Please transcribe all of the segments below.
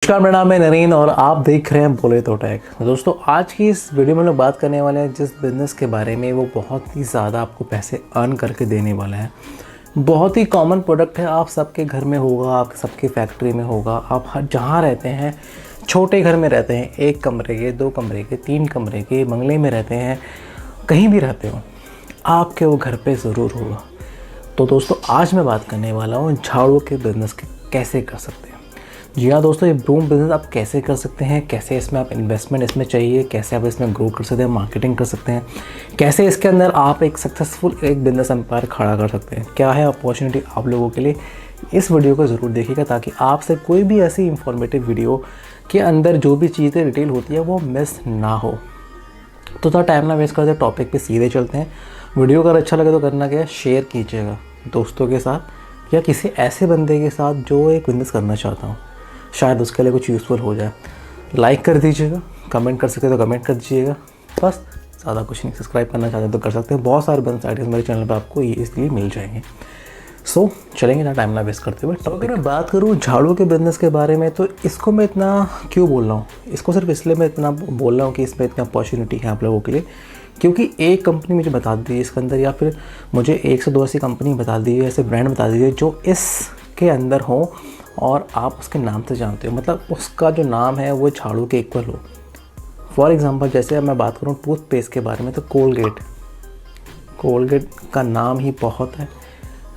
नमस्कार, मेरा नाम है नरेन और आप देख रहे हैं बोले तो टेक। दोस्तों, आज की इस वीडियो में हम लोग बात करने वाले हैं जिस बिज़नेस के बारे में वो बहुत ही ज़्यादा आपको पैसे अर्न करके देने वाला है। बहुत ही कॉमन प्रोडक्ट है, आप सबके घर में होगा, आप सबकी फैक्ट्री में होगा। आप हर जहाँ रहते हैं, छोटे घर में रहते हैं, 1 कमरे के, 2 कमरे के, 3 कमरे के, बंगले में रहते हैं, कहीं भी रहते हो, आपके वो घर पर ज़रूर होगा। तो दोस्तों, आज मैं बात करने वाला हूँ झाड़ू के बिज़नेस के कैसे कर सकते हैं। जी हाँ दोस्तों, ये ब्रूम बिज़नेस आप कैसे कर सकते हैं, कैसे इसमें आप इन्वेस्टमेंट इसमें चाहिए, कैसे आप इसमें ग्रो कर सकते हैं, मार्केटिंग कर सकते हैं, कैसे इसके अंदर आप एक सक्सेसफुल एक बिज़नेस एम्पायर खड़ा कर सकते हैं, क्या है अपॉर्चुनिटी आप लोगों के लिए। इस वीडियो को ज़रूर देखिएगा ताकि आपसे कोई भी ऐसी इंफॉर्मेटिव वीडियो के अंदर जो भी चीज़ें डिटेल होती है वो मिस ना हो। तो थोड़ा टाइम ना वेस्ट करते, टॉपिक पे सीधे चलते हैं। वीडियो अगर अच्छा लगे तो करना क्या है, शेयर कीजिएगा दोस्तों के साथ या किसी ऐसे बंदे के साथ जो एक बिज़नेस करना चाहता हूँ, शायद उसके लिए कुछ यूज़फुल हो जाए। लाइक कर दीजिएगा, कमेंट कर सके तो कमेंट कर दीजिएगा, बस ज़्यादा कुछ नहीं। सब्सक्राइब करना चाहते हैं तो कर सकते हैं, बहुत सारे बिज़नेस आइडियाज़ मेरे चैनल पे आपको इसलिए मिल जाएंगे। सो चलेंगे ना टाइम ना वेस्ट करते हुए। तो अगर मैं बात करूँ झाड़ू के बिज़नेस के बारे में, तो इसको मैं इतना क्यों बोल रहा हूँ, इसको सिर्फ इसलिए मैं इतना बोल रहा हूँ कि इसमें इतनी अपॉर्चुनिटी है आप लोगों के लिए, क्योंकि एक कंपनी मुझे बता दीजिए इसके अंदर, या फिर मुझे 1 से 2 ऐसी कंपनी बता दीजिए, ऐसे ब्रांड बता दीजिए जो इसके अंदर हो और आप उसके नाम से जानते हो, मतलब उसका जो नाम है वो झाड़ू के इक्वल हो। फॉर एग्ज़ाम्पल, जैसे मैं बात करूँ टूथपेस्ट के बारे में, तो कोलगेट का नाम ही बहुत है।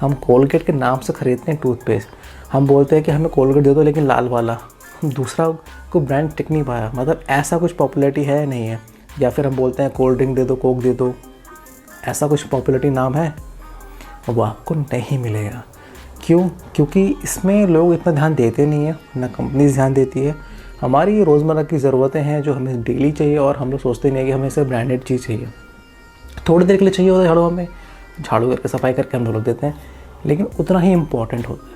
हम कोलगेट के नाम से ख़रीदते हैं टूथपेस्ट, हम बोलते हैं कि हमें कोलगेट दे दो लेकिन लाल वाला, दूसरा कोई ब्रांड टिक नहीं पाया, मतलब ऐसा कुछ पॉपुलैरिटी है नहीं है। या फिर हम बोलते हैं कोल्ड ड्रिंक दे दो, कोक दे दो, ऐसा कुछ पॉपुलैरिटी नाम है, वो आपको नहीं मिलेगा। क्यों? क्योंकि इसमें लोग इतना ध्यान देते नहीं है, ना कंपनीज ध्यान देती है। हमारी ये रोज़मर्रा की ज़रूरतें हैं जो हमें डेली चाहिए, और हम लोग सोचते नहीं है कि हमें सिर्फ ब्रांडेड चीज़ चाहिए। थोड़ी देर के लिए चाहिए होता है झाड़ू, हमें झाड़ू करके सफाई करके हम लोग देते हैं, लेकिन उतना ही इम्पॉर्टेंट होता है।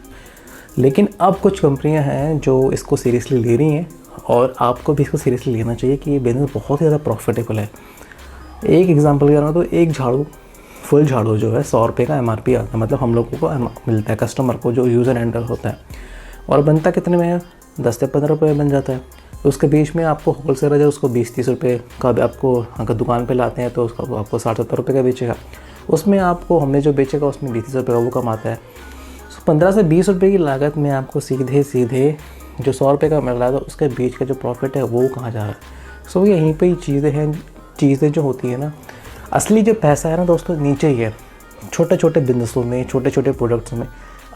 लेकिन अब कुछ कंपनियां हैं जो इसको सीरियसली ले रही हैं, और आपको भी इसको सीरियसली लेना चाहिए कि ये बिज़नेस बहुत ही ज़्यादा प्रॉफिटेबल है। एक एग्जांपल कह रहा हूँ, तो एक झाड़ू, फुल झाड़ू जो है 100 रुपये का MRP आता है, मतलब हम लोगों को मिलता है कस्टमर को जो यूज़र एंडर होता है। और बनता कितने में है, 10 से 15 रुपये बन जाता है। तो उसके बीच में आपको होलसेलर है उसको 20-30 रुपये का भी, आपको अगर दुकान पे लाते हैं तो उसका आपको 60-70 रुपये का बेचेगा, उसमें आपको हमने जो बेचेगा उसमें 20-30 रुपये का वो कमाता है। 15 से 20 रुपये की लागत में आपको सीधे जो 100 रुपये का मिल रहा है, तो उसके बीच का जो प्रॉफिट है वो कहाँ जा रहा है। सो यहीं पर ही चीज़ें जो होती है ना, असली जो पैसा है ना दोस्तों, नीचे ही है। छोटे छोटे बिजनेसों में, छोटे छोटे प्रोडक्ट्स में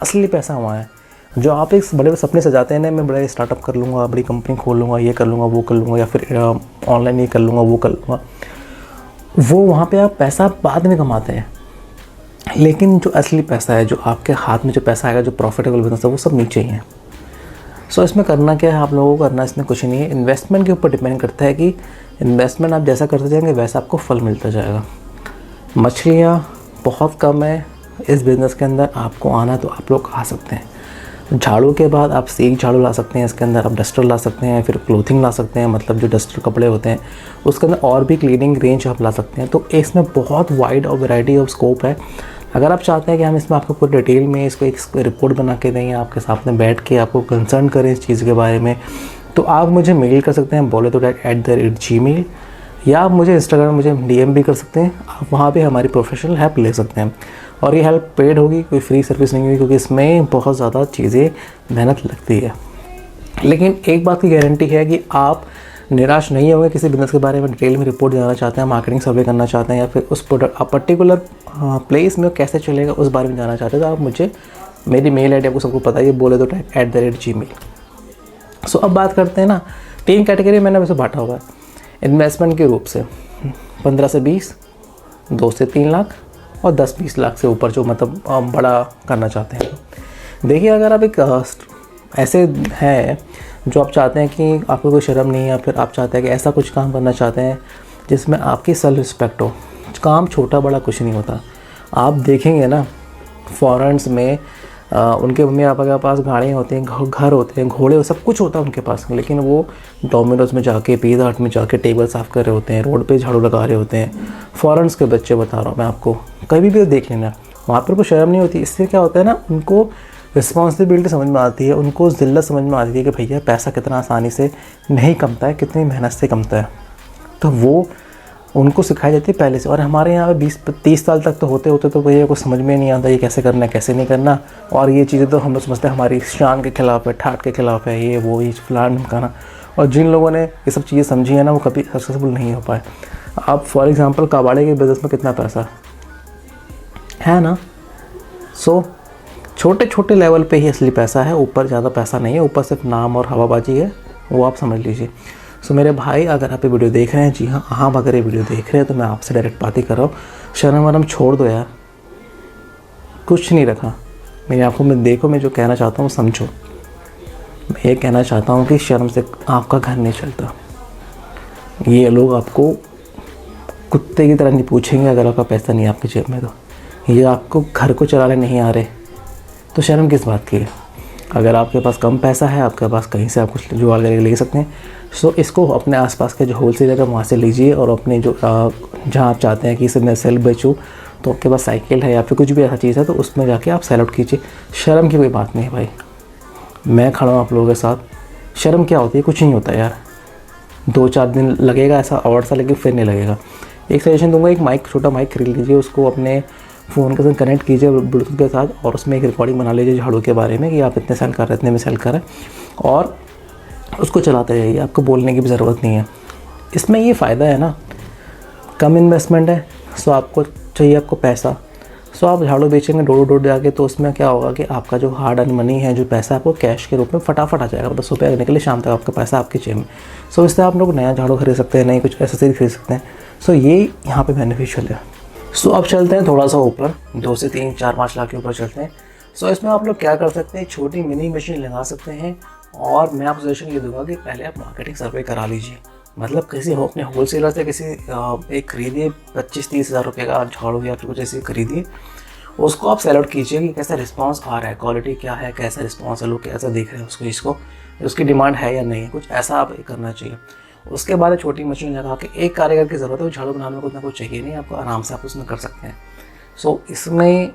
असली पैसा वहाँ है। जो आप एक बड़े सपने सजाते हैं ना, मैं बड़ा स्टार्टअप कर लूँगा, बड़ी कंपनी खोल लूँगा, ये कर लूँगा, वो कर लूँगा, या फिर ऑनलाइन ये कर लूँगा, वो कर लूँगा, वो वहाँ पे आप पैसा बाद में कमाते हैं। लेकिन जो असली पैसा है, जो आपके हाथ में जो पैसा आएगा, जो प्रॉफिटेबल बिजनेस है, वो सब नीचे ही है। सो इसमें करना क्या है आप लोगों को, करना इसमें कुछ नहीं है। इन्वेस्टमेंट के ऊपर डिपेंड करता है कि इन्वेस्टमेंट आप जैसा करते जाएंगे वैसा आपको फल मिलता जाएगा। मछलियाँ बहुत कम है इस बिज़नेस के अंदर, आपको आना तो आप लोग आ सकते हैं। झाड़ू के बाद आप सीख झाड़ू ला सकते हैं, इसके अंदर आप डस्टर ला सकते हैं, फिर क्लोथिंग ला सकते हैं, मतलब जो डस्टर कपड़े होते हैं उसके अंदर और भी क्लीनिंग रेंज आप ला सकते हैं। तो इसमें बहुत वाइड और वैरायटी ऑफ स्कोप है। अगर आप चाहते हैं कि हम इसमें आपको पूरी डिटेल में इसको एक रिपोर्ट बना के दें, आपके सामने बैठ के आपको कंसर्न करें इस चीज़ के बारे में, तो आप मुझे मेल कर सकते हैं boletotech@gmail, या आप मुझे इंस्टाग्राम मुझे DM भी कर सकते हैं। आप वहाँ पे हमारी प्रोफेशनल हेल्प ले सकते हैं, और ये हेल्प पेड होगी, कोई फ्री सर्विस नहीं होगी, क्योंकि इसमें बहुत ज़्यादा चीज़ें मेहनत लगती है। लेकिन एक बात की गारंटी है कि आप निराश नहीं होंगे। किसी बिज़नेस के बारे में डिटेल में रिपोर्ट देना चाहते हैं, मार्केटिंग सर्वे करना चाहते हैं, या फिर उस प्रोडक्ट पर्टिकुलर प्लेस में कैसे चलेगा उस बारे में जानना चाहते हैं, तो आप मुझे, मेरी मेल ID आपको सबको पता है, ये boletotech@gmail। सो अब बात करते हैं ना, 3 कैटेगरी मैंने वैसे बांटा हुआ है इन्वेस्टमेंट के रूप से, 15 से 20, 2 से 3 लाख, और 10-20 लाख से ऊपर जो मतलब बड़ा करना चाहते हैं। देखिए, अगर आप एक ऐसे हैं जो आप चाहते हैं कि आपको कोई शर्म नहीं है, या फिर आप चाहते हैं कि ऐसा कुछ काम करना चाहते हैं जिसमें आपकी सेल्फ रिस्पेक्ट हो, काम छोटा बड़ा कुछ नहीं होता। आप देखेंगे ना, फॉरेन्स में उनके मम्मी पापा के पास गाड़ियाँ होती हैं, घर होते हैं, घोड़े, सब कुछ होता है उनके पास, लेकिन वो डोमिनोज में जाके, पिज़्ज़ा हट में जाके टेबल साफ़ कर रहे होते हैं, रोड पे झाड़ू लगा रहे होते हैं। फॉरेन्स के बच्चे बता रहा हूँ मैं आपको, कभी भी देख लेना, वहाँ पर कोई शर्म नहीं होती। इससे क्या होता है ना, उनको रिस्पॉन्सिबिलिटी समझ में आती है, उनको ज़िल्लत समझ में आती है कि भैया पैसा कितना आसानी से नहीं कमता है, कितनी मेहनत से कमता है। तो वो उनको सिखाई जाती है पहले से। और हमारे यहाँ पे 20-30 साल तक तो होते होते तो भैया को समझ में नहीं आता ये कैसे करना है कैसे नहीं करना। और ये चीज़ें तो हम लोग समझते हैं हमारी शान के खिलाफ है, ठाट के खिलाफ है, ये वो ये फलान ढमकाना। और जिन लोगों ने ये सब चीज़ें समझी है ना, वो कभी सक्सेसफुल नहीं हो पाए। आप फॉर एग्ज़ाम्पल कबाड़े के बिज़नेस में कितना पैसा है ना। सो छोटे छोटे लेवल पे ही असली पैसा है, ऊपर ज़्यादा पैसा नहीं है, ऊपर सिर्फ नाम और हवाबाजी है, वो आप समझ लीजिए। सो मेरे भाई, अगर आप ये वीडियो देख रहे हैं, जी हाँ आप अगर ये वीडियो देख रहे हैं तो मैं आपसे डायरेक्ट बात ही कर रहा हूँ, शर्म वरम छोड़ दो यार, कुछ नहीं रखा। मेरी आंखों में देखो, मैं जो कहना चाहता हूँ समझो। मैं ये कहना चाहता हूँ कि शर्म से आपका घर नहीं चलता। ये लोग आपको कुत्ते की तरह नहीं पूछेंगे अगर आपका पैसा नहीं है आपकी जेब में। तो ये आपको घर को चलाने नहीं आ रहे तो शर्म किस बात की है। अगर आपके पास कम पैसा है, आपके पास कहीं से आप कुछ जुगाड़ करके ले सकते हैं। सो इसको अपने आसपास के जो होलसेलर है वहाँ से लीजिए, और अपने जो जहाँ आप चाहते हैं कि इसे मैं सेल बेचूँ, तो आपके पास साइकिल है या फिर कुछ भी ऐसा चीज़ है तो उसमें जाके आप सेल आउट कीजिए। शर्म की कोई बात नहीं है भाई, मैं खड़ा हूँ आप लोगों के साथ। शर्म क्या होती है, कुछ नहीं होता यार। 2-4 दिन लगेगा ऐसा और सा, लेकिन फिर नहीं लगेगा। एक सजेशन दूंगा, एक माइक, छोटा माइक खरीद लीजिए, उसको अपने फ़ोन के साथ कनेक्ट कीजिए ब्लूटूथ के साथ, और उसमें एक रिकॉर्डिंग बना लीजिए झाड़ू के बारे में कि आप इतने सेल कर रहे हैं, इतने में सेल कर रहे हैं, और उसको चलाते जाइए। आपको बोलने की भी ज़रूरत नहीं है। इसमें ये फ़ायदा है ना, कम इन्वेस्टमेंट है। सो आपको चाहिए आपको पैसा, सो आप झाड़ू बेचेंगे डोर जाके, तो उसमें क्या होगा कि आपका जो हार्ड अर्न मनी है, जो पैसा आपको कैश के रूप में फटाफट आ जाएगा। 10 रुपये निकले, शाम तक आपका पैसा आपके जेब में। सो इससे आप लोग नया झाड़ू खरीद सकते हैं, नई कुछ एसेसरी खरीद सकते हैं। सो ये यहाँ पे बेनिफिशियल है। सो अब चलते हैं थोड़ा सा ऊपर, 2 से 3, 4, 5 लाख के ऊपर चलते हैं। सो इसमें आप लोग क्या कर सकते हैं, छोटी मिनी मशीन लगा सकते हैं। और मैं आपको सजेशन ये दूंगा कि पहले आप मार्केटिंग सर्वे करा लीजिए। मतलब किसी हो अपने होलसेलर से किसी एक खरीदिए 25-30 हज़ार रुपये का झाड़ू या फिर कुछ ऐसी खरीदिए, उसको आप सेल आउट कीजिए कि कैसा रिस्पांस आ रहा है, क्वालिटी क्या है, कैसा रिस्पांस है, लोग कैसा देख रहे हैं उसको, इसको उसकी डिमांड है या नहीं है, कुछ ऐसा आप करना चाहिए। उसके बाद छोटी मशीन लगा के, एक कारीगर की ज़रूरत है, झाड़ू बनाने में कुछ ना कुछ चाहिए नहीं आपको, आराम से आप उसमें कर सकते हैं। सो इसमें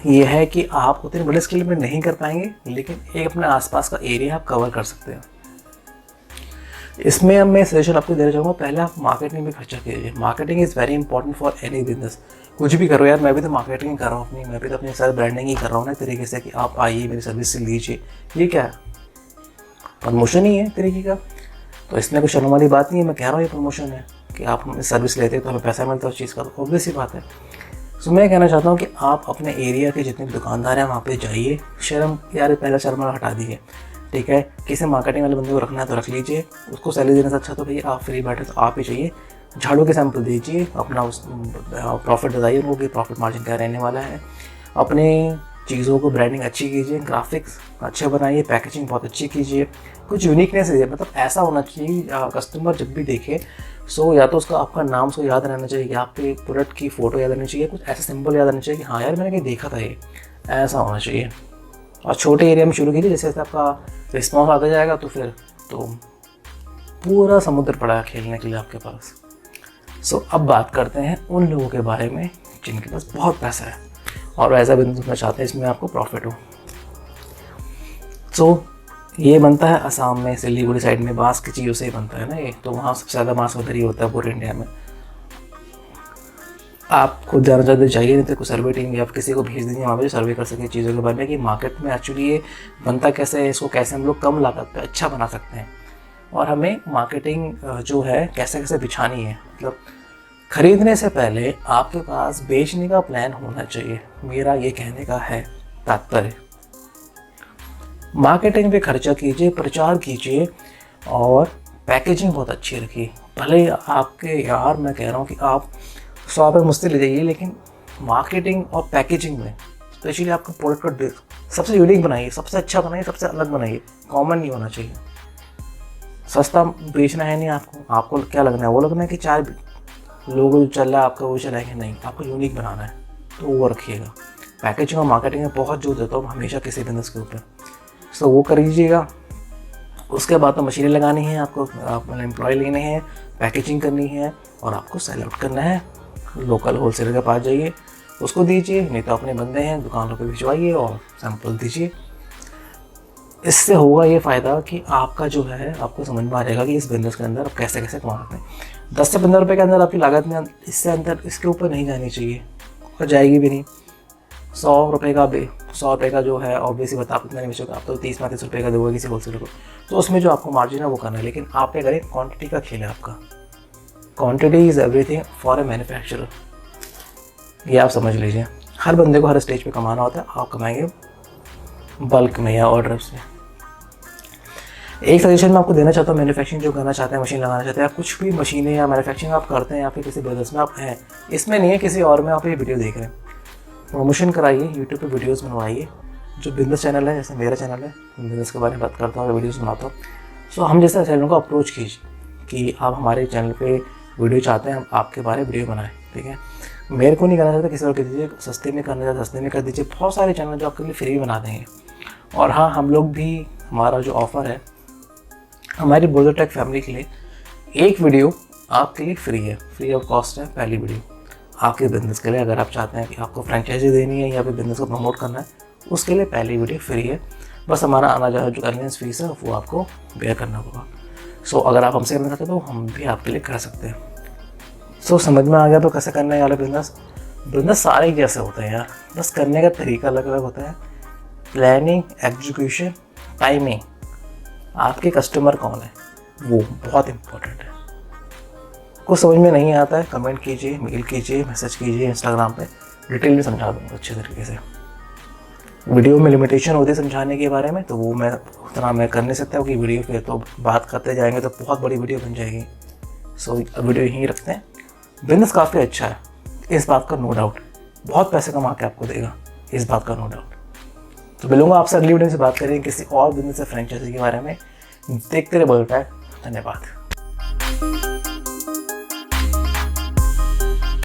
यह है कि आप उतने बड़े स्केल में नहीं कर पाएंगे, लेकिन एक अपने आसपास का एरिया आप कवर कर सकते हैं। इसमें अब मैं सजेशन आपको देना चाहूँगा, पहले आप मार्केटिंग में खर्चा कीजिए। Marketing is very important for any business. कुछ भी करो यार, मैं भी तो मार्केटिंग कर रहा हूँ अपनी, मैं भी तो अपनी सारी ब्रांडिंग ही कर रहा हूँ ना तरीके से कि आप आइए मेरी सर्विस से लीजिए। ये क्या है, प्रमोशन ही है तरीके का। तो इसमें कोई शर्म वाली बात नहीं है, मैं कह रहा हूँ ये प्रमोशन है कि आप हमें सर्विस लेते हैं तो हमें पैसा मिलता है उस चीज़ का, तो ऑब्वियस ही बात है। सो मैं कहना चाहता हूँ कि आप अपने एरिया के जितने भी दुकानदार हैं वहाँ पे जाइए। शर्म यार, पहला शर्म हटा दीजिए, ठीक है। किसी मार्केटिंग वाले बंदे को रखना है तो रख लीजिए, उसको सैलरी देने से अच्छा तो भैया आप फ्री बैठे तो आप ही चाहिए। झाड़ू के सैंपल दीजिए, अपना उस प्रॉफिट बताइए उनको कि प्रॉफिट मार्जिन क्या रहने वाला है। अपने चीज़ों को ब्रांडिंग अच्छी कीजिए, ग्राफिक्स अच्छे बनाइए, पैकेजिंग बहुत अच्छी कीजिए, कुछ यूनिकनेस है, मतलब ऐसा होना चाहिए कस्टमर जब भी देखे सो या तो उसका आपका नाम उसको याद रहना चाहिए, या आपके प्रोडक्ट की फ़ोटो याद रहनी चाहिए, कुछ ऐसा सिंबल याद रहना चाहिए कि हाँ यार मैंने कहीं देखा था, ये ऐसा होना चाहिए। और छोटे एरिया में शुरू कीजिए, जैसे जैसे आपका रिस्पॉन्स आता जाएगा तो फिर तो पूरा समुद्र पड़ा है खेलने के लिए आपके पास। सो अब बात करते हैं उन लोगों के बारे में जिनके पास बहुत पैसा है और ऐसा बिजनेस करना चाहते हैं इसमें आपको प्रॉफिट हो। सो ये बनता है असम में, सिलीगुड़ी साइड में, बांस की चीज़ों से ही बनता है ना ये, तो वहाँ सबसे ज़्यादा बांस उधर ही होता है पूरे इंडिया में। आप खुद ज़्यादा ज़्यादा चाहिए, नहीं तो कोई सर्वे टीम या किसी को भेज देंगे वहाँ पे सर्वे कर सके चीज़ों के बारे में कि मार्केट में एक्चुअली ये बनता कैसे है, इसको कैसे हम लोग कम लागत पे अच्छा बना सकते हैं, और हमें मार्केटिंग जो है कैसे कैसे बिछानी है। मतलब खरीदने से पहले आपके पास बेचने का प्लान होना चाहिए, मेरा ये कहने का है तात्पर्य। मार्केटिंग पे खर्चा कीजिए, प्रचार कीजिए, और पैकेजिंग बहुत अच्छी रखिए। भले आपके यार मैं कह रहा हूँ कि आप 100 रुपये मुझसे ले जाइए, लेकिन मार्केटिंग और पैकेजिंग में स्पेशली आपका प्रोडक्ट को सबसे यूनिक बनाइए, सबसे अच्छा बनाइए, सबसे अलग बनाइए, कॉमन नहीं होना चाहिए। सस्ता बेचना है नहीं आपको क्या लगना है, वो लगना है कि 4 लोगों जो चल रहा है आपका वो चलाएंगे, नहीं, आपको यूनिक बनाना है तो वो रखिएगा। पैकेजिंग और मार्केटिंग में बहुत जोर देता हूँ हमेशा किसी बिजनेस के ऊपर, सो वो कर लीजिएगा। उसके बाद तो मशीनें लगानी है आपको, अपने एम्प्लॉय लेने हैं, पैकेजिंग करनी है, और आपको सेल आउट करना है। लोकल होलसेलर के पास जाइए, उसको दीजिए, नहीं तो अपने बंदे हैं दुकानों पे भिजवाइए और सैंपल दीजिए। इससे होगा ये फ़ायदा कि आपका जो है आपको समझ में आ जाएगा कि इस बिज़नेस के अंदर आप कैसे कैसे कमा सकते हैं। 10 से 15 रुपये के अंदर आपकी लागत में इससे अंदर इसके ऊपर नहीं जानी चाहिए और जाएगी भी नहीं। 100 रुपये का जो है ऑब्वियसली बता आप इतना नहीं बेचोगे, आप तो 30-35 रुपये का दोगे किसी होलसेलर को, तो उसमें जो आपको मार्जिन है वो करना है। लेकिन आप क्या करें, क्वांटिटी का खेल है आपका। Quantity is everything for a manufacturer, ये आप समझ लीजिए। हर बंदे को हर स्टेज पे कमाना होता है, आप कमाएंगे बल्क में या ऑर्डर से। एक सजेशन मैं आपको देना चाहता हूँ, मैन्युफैक्चरिंग जो करना चाहते हैं, मशीन लगाना चाहते हैं, आप कुछ भी मशीनें या मैन्युफैक्चरिंग आप करते हैं या फिर किसी बिजनेस में आप हैं, इसमें नहीं है किसी और में आप ये वीडियो देख रहे हैं, प्रमोशन कराइए, यूट्यूब पे वीडियोस बनवाइए। जो बिजनेस चैनल है, जैसे मेरा चैनल है, बिजनेस के बारे में बात करता हूँ, वीडियोस बनाता हूँ, सो हम जैसे चैनल को अप्रोच कीजिए कि आप हमारे चैनल पे वीडियो चाहते हैं, हम आपके बारे में वीडियो बनाएं, ठीक है। मेरे को नहीं करना चाहता, किसी और को दीजिए, सस्ते में करना चाहता सस्ते में कर दीजिए। बहुत सारे चैनल जो आपके लिए फ्री बना देंगे। और हाँ, हम लोग भी, हमारा जो ऑफ़र है हमारी बोल्डरटेक फैमिली के लिए, एक वीडियो आपके लिए फ्री है, फ्री ऑफ कॉस्ट है। पहली वीडियो आपके बिज़नेस के लिए, अगर आप चाहते हैं कि आपको फ्रेंचाइजी देनी है या फिर बिज़नेस को प्रमोट करना है, उसके लिए पहली वीडियो फ्री है। बस हमारा आना जाना जो कन्वीनियंस फीस है वो आपको बेयर करना होगा। सो अगर आप हमसे करना चाहते हैं तो हम भी आपके लिए कर सकते हैं। सो समझ में आ गया तो कैसे करना है वाला बिज़नेस सारे जैसे होते हैं यार, बस करने का तरीका अलग अलग होता है। प्लानिंग, एग्जीक्यूशन, टाइमिंग, आपके कस्टमर कौन है वो बहुत इम्पोर्टेंट है। कुछ समझ में नहीं आता है, कमेंट कीजिए, मेल कीजिए, मैसेज कीजिए इंस्टाग्राम पे, डिटेल में समझा दूँगा अच्छे तरीके से। वीडियो में लिमिटेशन होती है समझाने के बारे में, तो वो मैं उतना मैं कर नहीं सकता हूँ कि वीडियो फिर तो बात करते जाएंगे तो बहुत बड़ी वीडियो बन जाएगी। सो वीडियो यहीं रखते हैं। बिजनेस काफ़ी अच्छा है, इस बात का नो डाउट, बहुत पैसे कमा के आपको देगा, इस बात का नो डाउट। तो मिलूंगा आपसे अगली वीडियो से बात करेंगे किसी और बिजनेस या फ्रेंचाइजी के बारे में। देखते रहे बोलता है। धन्यवाद।